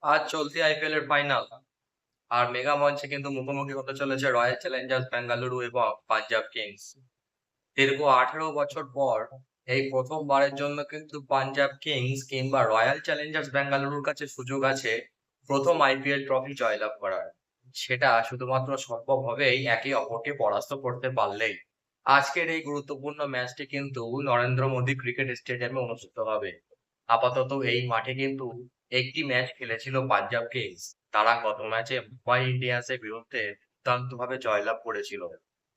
আজ চলতি আইপিএল এর ফাইনাল আর মেগা মঞ্চে কিন্তু মুখোমুখি হতে চলেছে রয়্যাল চ্যালেঞ্জার্স বেঙ্গালুরু এবং পাঞ্জাব কিংস। দীর্ঘ 18 বছর পর এই প্রথমবারের জন্য কিন্তু পাঞ্জাব কিংস কিংবা রয়্যাল চ্যালেঞ্জার্স বেঙ্গালুরুর কাছে সুযোগ আছে প্রথম আইপিএল ট্রফি জয়লাভ করার। সেটা শুধুমাত্র সম্ভব হবে এই একে অপরকে পরাস্ত করতে পারলেই। আজকের এই গুরুত্বপূর্ণ ম্যাচটি কিন্তু নরেন্দ্র মোদী ক্রিকেট স্টেডিয়ামে অনুষ্ঠিত হবে। আপাতত এই মাঠে কিন্তু একটি ম্যাচ খেলেছিল পাঞ্জাব কিংস। তারা গত ম্যাচে মুম্বাই ইন্ডিয়ান্সের বিরুদ্ধে দুর্দান্তভাবে জয়লাভ করেছিল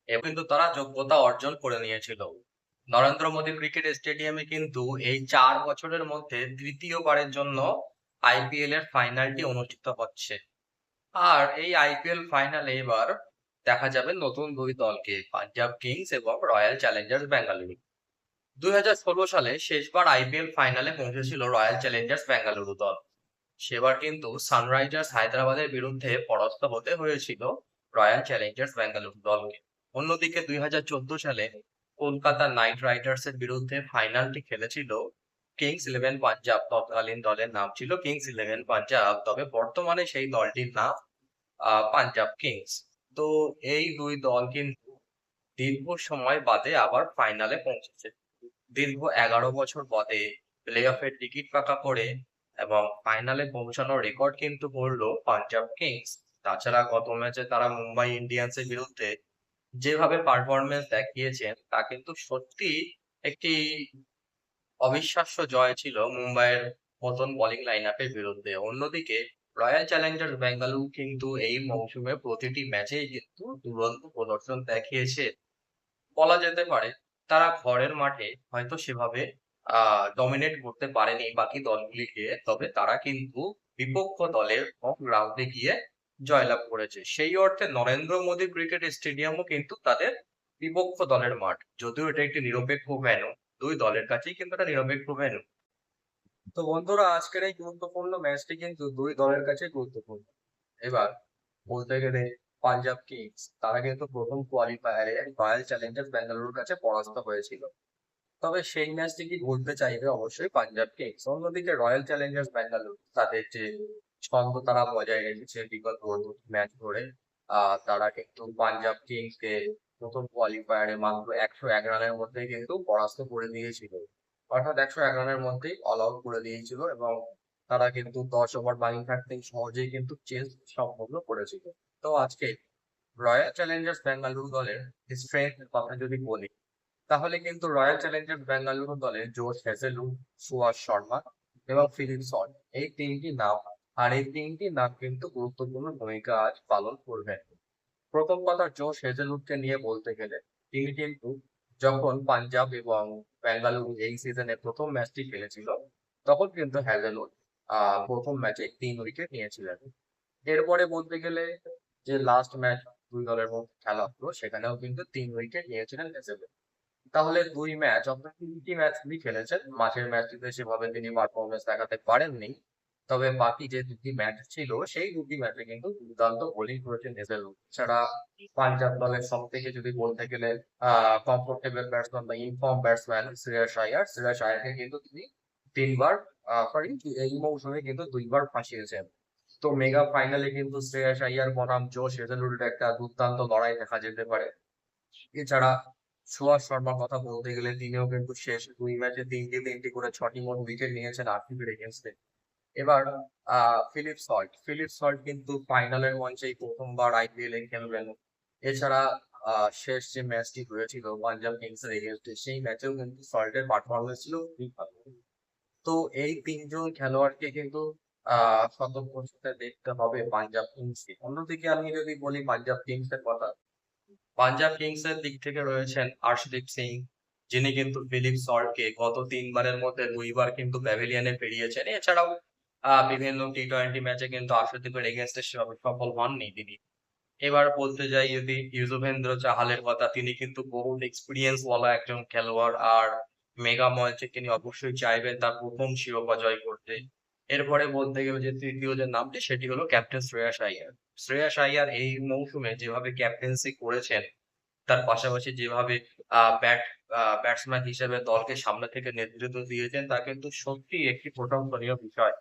এবং কিন্তু তারা যোগ্যতা অর্জন করে নিয়েছিল। নরেন্দ্র মোদী ক্রিকেট স্টেডিয়ামে কিন্তু এই 4 বছরের মধ্যে তৃতীয়বারের জন্য আইপিএল এর ফাইনালটি অনুষ্ঠিত হচ্ছে। আর এই আইপিএল ফাইনালে এবার দেখা যাবে নতুন দুই দলকে, পাঞ্জাব কিংস এবং রয়্যাল চ্যালেঞ্জার্স বেঙ্গালুরু। 2016 সালে শেষবার আইপিএল ফাইনালে পৌঁছেছিল রয়্যাল চ্যালেঞ্জার্স বেঙ্গালুরু দল। সেবার কিন্তু সানরাইজার্স হায়দ্রাবাদের বিরুদ্ধে পরাস্ত হতে হয়েছিল রয়্যাল চ্যালেঞ্জার্স বেঙ্গালুরু দলকে। অন্যদিকে 2014 সালে কলকাতা নাইট রাইডার্সের বিরুদ্ধে ফাইনালটি খেলেছিল কিংস ইলেভেন পাঞ্জাব। তৎকালীন দলের নাম ছিল কিংস ইলেভেন পাঞ্জাব, তবে বর্তমানে সেই দলটির নাম পাঞ্জাব কিংস। তো এই দুই দল কিন্তু দীর্ঘ সময় বাদে আবার ফাইনালে পৌঁছেছে। দীর্ঘ 11 বছর বাদে প্লে অফের টিকিট পাকা করে এবং ফাইনালে পৌঁছানোর রেকর্ড কিন্তু গড়লো পাঞ্জাব কিংস। তাছাড়া গত ম্যাচে তারা মুম্বাই ইন্ডিয়ান্সের বিরুদ্ধে যেভাবে পারফরমেন্স দেখিয়েছেন তা কিন্তু সত্যি একটি অবিশ্বাস্য জয় ছিল মুম্বাইয়ের মতন বোলিং লাইন আপের বিরুদ্ধে। অন্যদিকে রয়্যাল চ্যালেঞ্জার্স বেঙ্গালুরু কিন্তু এই মৌসুমে প্রতিটি ম্যাচেই কিন্তু দুরন্ত প্রদর্শন দেখিয়েছে। বলা যেতে পারে তারা ঘরের মাঠে হয়তো সেভাবে ডমিনেট করতে পারেনি বাকি দলগুলিকে, তবে তারা কিন্তু বিপক্ষ দলের হোম গ্রাউন্ডে গিয়ে জয়লাভ করেছে। সেই অর্থে নরেন্দ্র মোদী ক্রিকেট স্টেডিয়ামও কিন্তু তাদের বিপক্ষ দলের মাঠ, যদিও এটা একটি নিরপেক্ষ ভেন্যু। দুই দলের কাছেই কিন্তু এটা নিরপেক্ষ ভেন্যু। তো বন্ধুরা, আজকের এই গুরুত্বপূর্ণ ম্যাচটি কিন্তু দুই দলের কাছে গুরুত্বপূর্ণ। এবার বলতে গেলে পাঞ্জাব কিংস তারা কিন্তু প্রথম কোয়ালিফায়ারে রয়্যাল চ্যালেঞ্জার্স বেঙ্গালুরুর কাছে পরাস্ত হয়েছিল। তবে সেই ম্যাচটি কি বলতে চাইবে অবশ্যই পাঞ্জাব কিংস। অন্যদিকে রয়্যাল চ্যালেঞ্জার্স বেঙ্গালুরু তাদের যে ছন্দ তারা বজায় রেখেছে বিগত ম্যাচ ধরে, তারা কিন্তু পাঞ্জাব কিংস কে প্রথম কোয়ালিফায়ারে মাত্র 101 রানের মধ্যে কিন্তু পরাস্ত করে দিয়েছিল। অর্থাৎ 101 রানের মধ্যেই অল আউট করে দিয়েছিল এবং তারা কিন্তু 10 ওভার বাকি থাকতেই সহজেই কিন্তু চেস সম্পন্ন করেছিল। তো আজকে রয়্যাল চ্যালেঞ্জার্স বেঙ্গালুরু দলের স্ট্রেংথ কথা যদি বলি, তাহলে কিন্তু রয়্যাল চ্যালেঞ্জার্স বেঙ্গালুরু দলে জোশ হেজেলউড, সুয়াস শর্মা এবং ফিলিপ সল্ট, এই তিনটি নাম। আর এই তিনটি নাম কিন্তু গুরুত্বপূর্ণ ভূমিকা আজ পালন করবেন। প্রথম কথা জোশ হেজেলউডকে নিয়ে বলতে গেলে, তিনি কিন্তু যখন পাঞ্জাব এবং বেঙ্গালুরু এই সিজনে প্রথম ম্যাচটি খেলেছিল তখন কিন্তু হেজেলউড প্রথম ম্যাচে 3 উইকেট নিয়েছিলেন। এরপরে বলতে গেলে যে লাস্ট ম্যাচ দুই দলের মধ্যে খেলা হলো সেখানেও কিন্তু 3 উইকেট নিয়েছিলেন হেজেলউড। তাহলে 2 ম্যাচ অর্থাৎ 3টি ম্যাচ তিনি খেলেছেন। মাঝের ম্যাচটিতে সেভাবে তিনি পারফরমেন্স দেখাতে পারেননি। তবে বাকি যে 2টি ম্যাচ ছিল সেই 2টি ম্যাচে কিন্তু দুর্দান্ত বোলিং করেছেন হেজেলউড। এছাড়া পাঞ্জাব দলের সবথেকে যদি বলতে গেলে কমফোর্টেবল ব্যাটসম্যান বা ইনফর্ম ব্যাটসম্যান শ্রেয়াস আইয়ারকে কিন্তু তিনি 3 বার সরি এই মৌসুমে কিন্তু 2 বার ফাঁসিয়েছেন। তো মেগা ফাইনালে কিন্তু শ্রেয়াস আইয়ার বনাম জোশ হেজেলউডের একটা দুর্দান্ত লড়াই দেখা যেতে পারে। এছাড়া সুয়াস শর্মার কথা বলতে গেলে তিনিও কিন্তু শেষ 2 ম্যাচে তিনটি করে 6টি মোট উইকেট নিয়েছেন আরসিবির এগেইনস্টে। এবার ফিলিপ সল্ট কিন্তু ফাইনালের মঞ্চেই প্রথমবার আইপিএল এ খেলবেন। এছাড়া শেষ যে ম্যাচটি হয়েছিল পাঞ্জাব কিংসের এগেইনস্টে সেই ম্যাচেও কিন্তু সল্টের পারফরমেন্স ছিল খুবই ভালো। তো এই তিনজন খেলোয়াড়কে কিন্তু সতর্কতার সাথে দেখতে হবে পাঞ্জাব কিংসকে। অন্যদিকে আমি যদি বলি পাঞ্জাব কিংসের কথা, পাঞ্জাব কিংসের দিক থেকে রয়েছেন আর্শদীপ সিং, যিনি কিন্তু ফিলিপ সল্টকে গত 3 বারের মধ্যে 2 বার কিন্তু প্যাভিলিয়নে ফিরিয়েছেন। এছাড়াও বিভিন্ন টি-20 ম্যাচে কিন্তু আর্শদীপের এগেইনস্টে সেভাবে সফল হননি তিনি। এবার বলতে যাই যদি ইউজুভেন্দ্র চাহালের কথা, তিনি কিন্তু বহুত এক্সপিরিয়েন্স ওয়ালা একজন খেলোয়াড়। আর মেগা মঞ্চে তিনি অবশ্যই চাইবেন তার প্রথম শিরোপা জয় করতে। এরপরে বলতে গেলে যে তৃতীয় যে নামটি সেটি হলো ক্যাপ্টেন শ্রেয়াস আইয়ার। শ্রেয়াস আইয়ার এই মৌসুমে যেভাবে ক্যাপ্টেন্সি করেছেন, তার পাশাপাশি যেভাবে ব্যাটসম্যান হিসেবে দলকে সামনে থেকে নেতৃত্ব দিয়েছেন তা কিন্তু সত্যি একটি প্রশংসনীয় বিষয়।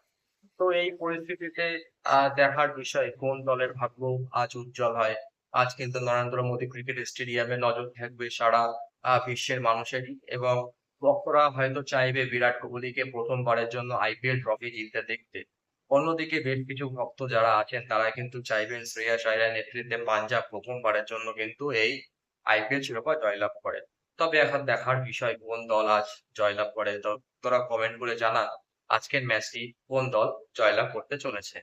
তো এই পরিস্থিতিতে দেখার বিষয় কোন দলের ভাগ্য আজ উজ্জ্বল হয়। আজ কিন্তু নরেন্দ্র মোদী ক্রিকেট স্টেডিয়ামে নজর থাকবে সারা বিশ্বের মানুষেরই, এবং ভক্তরা হয়তো চাইবে বিরাট কোহলিকে প্রথমবারের জন্য আইপিএল ট্রফি জিততে দেখতে। অন্যদিকে বেশ কিছু ভক্ত যারা আছেন তারা কিন্তু চাইবেন শ্রেয়াস আইয়ার নেতৃত্বে পাঞ্জাব প্রথমবারের জন্য কিন্তু এই আইপিএল শিরোপা জয়লাভ করে। তবে এখন দেখার বিষয় কোন দল আজ জয়লাভ করে। তো তোরা কমেন্ট করে জানা আজকের ম্যাচটি কোন দল জয়লাভ করতে চলেছে।